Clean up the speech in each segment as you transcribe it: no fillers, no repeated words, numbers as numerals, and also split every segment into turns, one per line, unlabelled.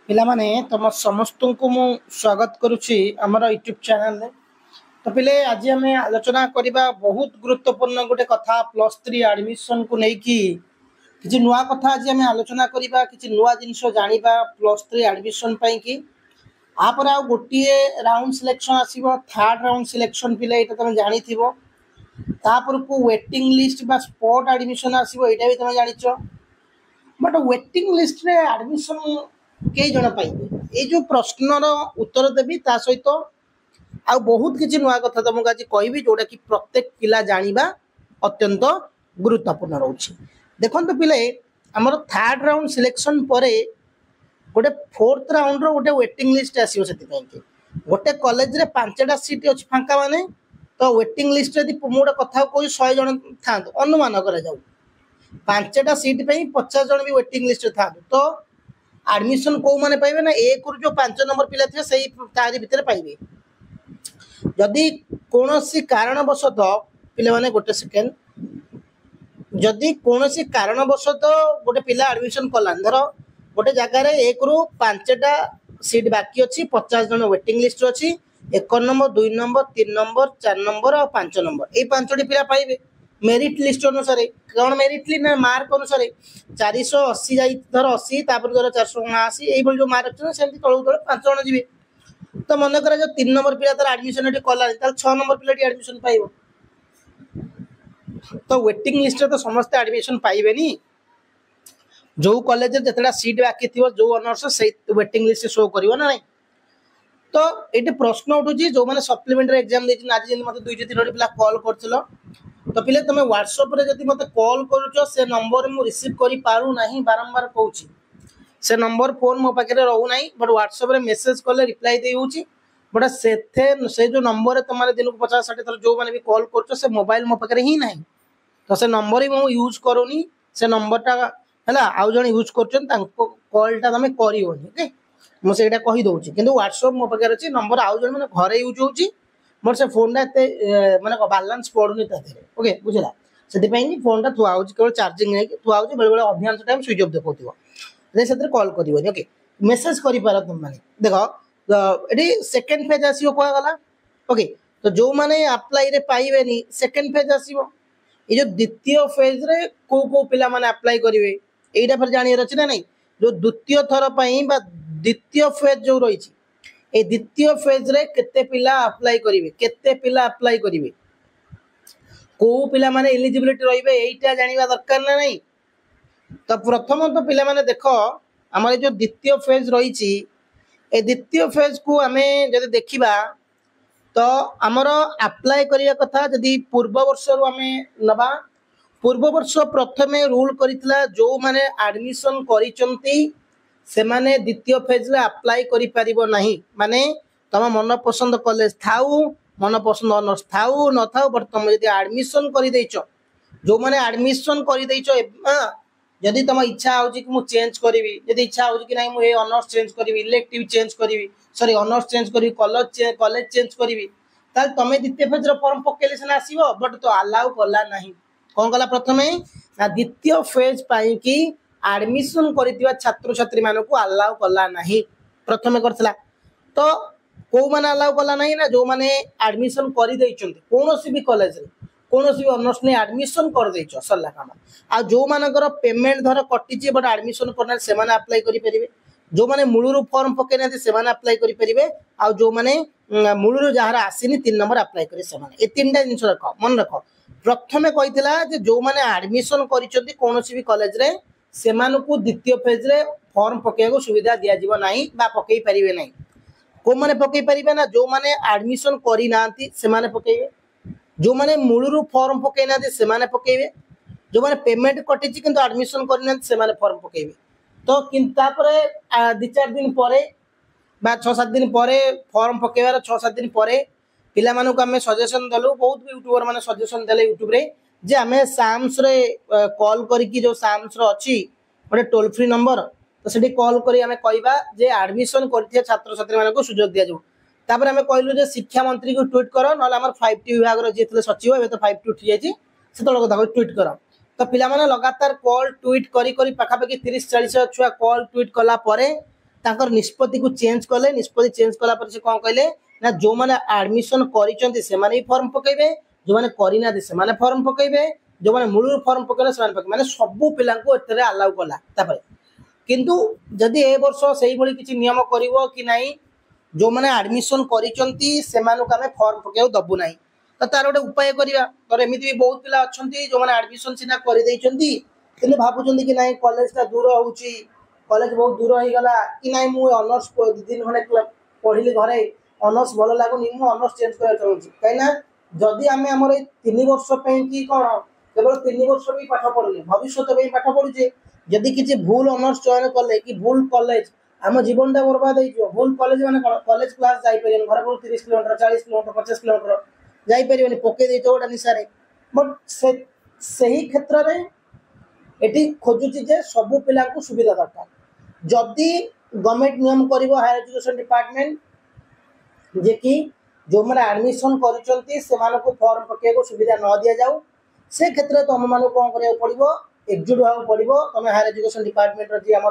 पिला माने तुम समस्त को मु स्वागत करुच्ची आमर यूट्यूब चैनल रे। तो पिले आज आम आलोचना करवा बहुत गुरुत्वपूर्ण गोटे कथा प्लस थ्री एडमिशन को लेकिन किसी नुआ कथा आज आम आलोचना करवा कि नुआ जिनस जाना प्लस थ्री एडमिशन कि आपर आ गोटे राउंड सिलेक्शन आसो थर्ड राउंड सिलेक्शन पिले ये तुम जानी तापर को वेटिंग लिस्ट बा स्पॉट एडमिशन आसो ये भी तुम जान बट वेटिंग लिस्ट रे एडमिशन कई जन पाइबे ये जो प्रश्नर उत्तर देवी ता सहित आ बहुत किसी नुआ कथा तुमको आज कहि जोटा कि प्रत्येक पिला जानिबा अत्यंत गुरुत्वपूर्ण रोचे। देखो पिले आमर थर्ड राउंड सिलेक्शन परे गोटे फोर्थ राउंड रो गोटे वेटिंग लिस्ट आसीबो सेति गोटे कॉलेज रे 5टा सीट अछि फांका माने तो वेटिंग लिस्ट रे मोटा कथा कोई 100 जन थांतो अनुमान करा जाऊ 5टा सीट पे 50 जन भी वेटिंग लिस्ट था तो एडमिशन को माने पाइबे ना एक जो 5 नंबर पिला थे सही तारी भीतर पाइबे। जदि कोनोसी कारणवशत पिले माने गोटे सेकेंड जदि कोनोसी कारणवशत गोटे पिला एडमिशन कला धर गोटे जगह रे एक रु 5टा सीट बाकी अछि 50 जन वेटिंग लिस्ट अछि 1 नंबर 2 नंबर 3 नंबर 4 नंबर और 5 नंबर ए 5टी पिला पाइबे मेरिट लिस्ट अनुसार कौन मेरिट लिस्ट ना मार्क अनुसार 480 जाई धर 80 तापर धर 479 एई जो मार्क अछि सेमति तळु तळ 5 जण जिवे तो मन करा जो 3 नंबर पिला तर एडमिशन एटी कला ताल 6 नंबर पिला एडमिशन पाइबो तो वेटिंग लिस्ट रे तो समस्त एडमिशन पाइबेनी जो कॉलेज रे जतडा सीट बाकी थिवो जो ऑनर्स से वेटिंग लिस्ट शो करिवो ना नहीं। तो ये प्रश्न उठू जो मैंने सप्लीमेंटरी एग्जाम देती आज जब मतलब 2-3 पिला कॉल कर तो पिले तुम व्हाट्सएप रे जदि मते कॉल करूछ से नंबर मु रिसीव करि पारु नाही बारंबार कहूची से नंबर फोन मो पाखे रहू नाही बट व्हाट्सएप रे मेसेज कले रिप्लाई दे होची बट से जो नंबर तुम्हारे दिन को 50-60 थर जो माने भी कॉल करूछ से मोबाइल मो पाखे ही नाही तो से नंबर ही मु यूज करूनी से नंबरटा हला आउ जण यूज करछन तांको कॉलटा तमे करिवोनी ओके मु सेटा कहि दउची किंतु व्हाट्सएप मो पाखे अछि नंबर आउ जण माने घरे यूज होची मोर से फोन टा माने बैलेंस पड़ुनी ताथे ओके बुझला से फोन टा थुआ होची केवल चार्जिंग नहीं थुआ होची बेले बेले अधिकांश टाइम स्विच ऑफ देखौथिबो जे सेते कॉल करिवोनी ओके मेसेज करि पार तुम माने देखो एडी सेकंड फेज आसीओ कोआ गला ओके तो जो माने अप्लाई रे पाइबेनी सेकंड फेज आसीबो ये जो द्वितीय फेज रे को पिला माने अप्लाई करिवे एइटा पर जानि रछि ना नहीं जो द्वितीय थर पई बा द्वितीय फेज जो रहिछि ए द्वितीय फेज रे केते पिला अप्लाई करिवे केते पिला अप्लाई करिवे को पिला माने एलिजिबिलिटी रहिबे एइटा जानिबा दरकार ना नहीं। तो प्रथम तो पिला माने देखो हमर जो द्वितीय फेज रहिछि ए द्वितीय फेज को हमें जदि देखिबा तो हमर अप्लाई करिया कथा जदि पूर्व वर्ष रो हमें नबा पूर्व वर्ष प्रथमे रूल करितला जो माने एडमिशन करिचंती से माने द्वितीय फेज रे अप्लाई करि परिबो नाही माने तम मन पसंद कॉलेज थाउ मन पसंद ऑनर्स थाउ न थाउ बट तुम यदि एडमिशन करि दैछो जो माने एडमिशन करि दैछो यदि तुम इच्छा होची कि मु चेंज करिवि यदि इच्छा होची कि नाही मु ए ऑनर्स चेंज करिवि इलेक्टिव चेंज करिवि सॉरी ऑनर्स चेंज करिवि कॉलेज चेंज करिवि ताल तमे द्वितीय फेज रे फॉर्म पकेले से आसीबो बट तो अलाउ कला नाही कोन कला प्रथमे ना द्वितीय फेज पाई कि एडमिशन करितिबा छात्र छात्री मानको को अलाउ कला नाही प्रथमे करथला तो को माने अलाउ कला नाही ना जो माने एडमिशन करि दैचंती कोनोसी भी कॉलेज रे कोनोसी भी ऑनर्स ने एडमिशन कर दैचो सरला काम आ जो मानकर पेमेंट धर कटिची बट एडमिशन करना से माने अप्लाई करि परिबे जो माने मूलरू फॉर्म पके ना से माने अप्लाई करि परिबे आ जो माने मूलरू जहार आसीनी 3 नंबर अप्लाई करि से माने ए तीनटा जिंस रखो मन रखो प्रथमे कहितला जे जो माने एडमिशन करिचंती कोनोसी भी कॉलेज रे सेमानकु द्वितीय फेज रे फॉर्म पकेको सुविधा दिया जीव नाही बा पकेई परिबे नाही को माने पकेई परिबे ना जो माने एडमिशन करि नांती से माने पकेइबे जो माने मूलरू फॉर्म पकेई नांती से माने पकेइबे जो माने पेमेंट कटिची किंतु एडमिशन करि नांती से माने फॉर्म पकेइबे तो किंता परे 2-4 दिन परे बा 6-7 दिन परे फॉर्म पकेवार 6-7 दिन परे पिला मानू को हमें सजेशन दलु बहुत भी यूट्यूबर माने सजेशन देले यूट्यूब रे जे हमें साम्स रे कॉल करी जो साम्स रो अछि गोटे टोल फ्री नंबर तो सेठी कॉल करी हमें कहबा जे एडमिशन करथिया छात्र छात्री माने को सुयोग दिया जो तापर हमें कहलु जे शिक्षा मंत्री को ट्वीट करो नले हमर 5T विभाग रो जेतले सचिव एबे तो 5T उठी जायछि से तळ कथा को ट्वीट करो तो पिला माने लगातार कॉल ट्वीट करी करी पाखा पाखी 30-40 छुआ कॉल ट्वीट कला परे तांकर निष्पत्ति को चेंज कले निष्पत्ति चेंज कला पर से कौन कहले ना जो माने एडमिशन करिसेंती से माने फॉर्म पकेबे जो माने करिना से माने फॉर्म पकेबे जो माने मूल फॉर्म पकेले से माने माने सब पिला को एतरे अलाउ कला तापर किंतु जदि ए वर्ष सही भली किछि नियम करिवो कि नाही जो माने एडमिशन करिसेंती से मानु का फॉर्म पकेउ दबु नाही तो तार गोटे उपाय करिया तर एमिति भी बहुत पिला अछंती जो माने एडमिशन सिना करि दैछंती किंतु भाबुचंती कि नाही कॉलेज ता दूर होउची कॉलेज बहुत दूर हो गला कि नाही मु ऑनर्स दिन खने पढ़िली घरे ऑनर्स भल लागुनी मु ऑनर्स चेंज कर चाहूँ कहीं जदि आम आमर 3 वर्ष कि कौन केवल 3 वर्ष भी पाठ पढ़ुनी भविष्य पाठ पढ़ुचे जदि किसी भूल ऑनर्स चयन कले कि भूल कॉलेज आम जीवन टा बर्बाद हो भूल कॉलेज माने कौन कॉलेज क्लास जापर घर को 30 किलोमीटर 40 किलोमीटर 50 किलोमीटर जापर पकई दे गोटे निशारे बट से ही क्षेत्र में ये खोजुची जे सबू पिला सुविधा दरकार जदि गवर्नमेंट नियम करिवो हायर एजुकेशन डिपार्टमेंट जे कि जो मैंने एडमिशन कर फॉर्म पकेया को सुविधा न दि जाऊ से क्षेत्र तुम मान कौन करा पड़ो एकजुट होगा पड़ो तुम हायर एजुकेशन डिपार्टमेंट जी आम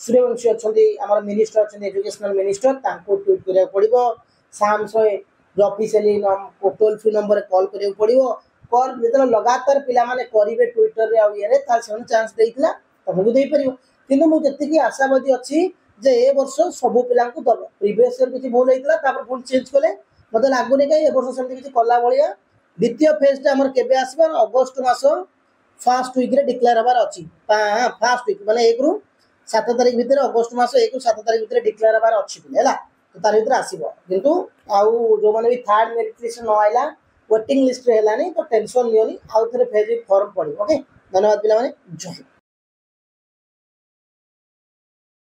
सूर्यवंशी अच्छा मिनिस्टर अच्छा एजुकेशनल मिनिस्टर ट्विट करा पड़ो साम शहे officially toll free number call करा पड़ो जो लगातार पिला माने करेंगे ट्विटर ये चांस देता तुमको दे पार किंतु मुझे आशावादी अच्छी जे ए वर्ष सबू पिला दब प्रीवियस ईयर किसी भूल होता पुणी चेंज कले मत लगुनि कहीं ए वर्ष सेमती किसी कला भाया द्वितीय फेज आमर केबे आसबार अगस्ट मास फास्ट वीक रे डिक्लेयर हबार अच्छी फास्ट वीक माने 1 रु 7 तारिख भितर अगस्ट मास 1 रु 7 तारिख भितर डिक्लेयर हबार अच्छी है तो तार भीतर आसो किंतु आउ जो मैंने भी थर्ड मेरिट लिस्ट न आइला वेटिंग लिस्ट रे हेलानी तो टेंशन नियोनी आउ थे फेज फॉर्म पड़ो ओके धन्यवाद पिला माने जय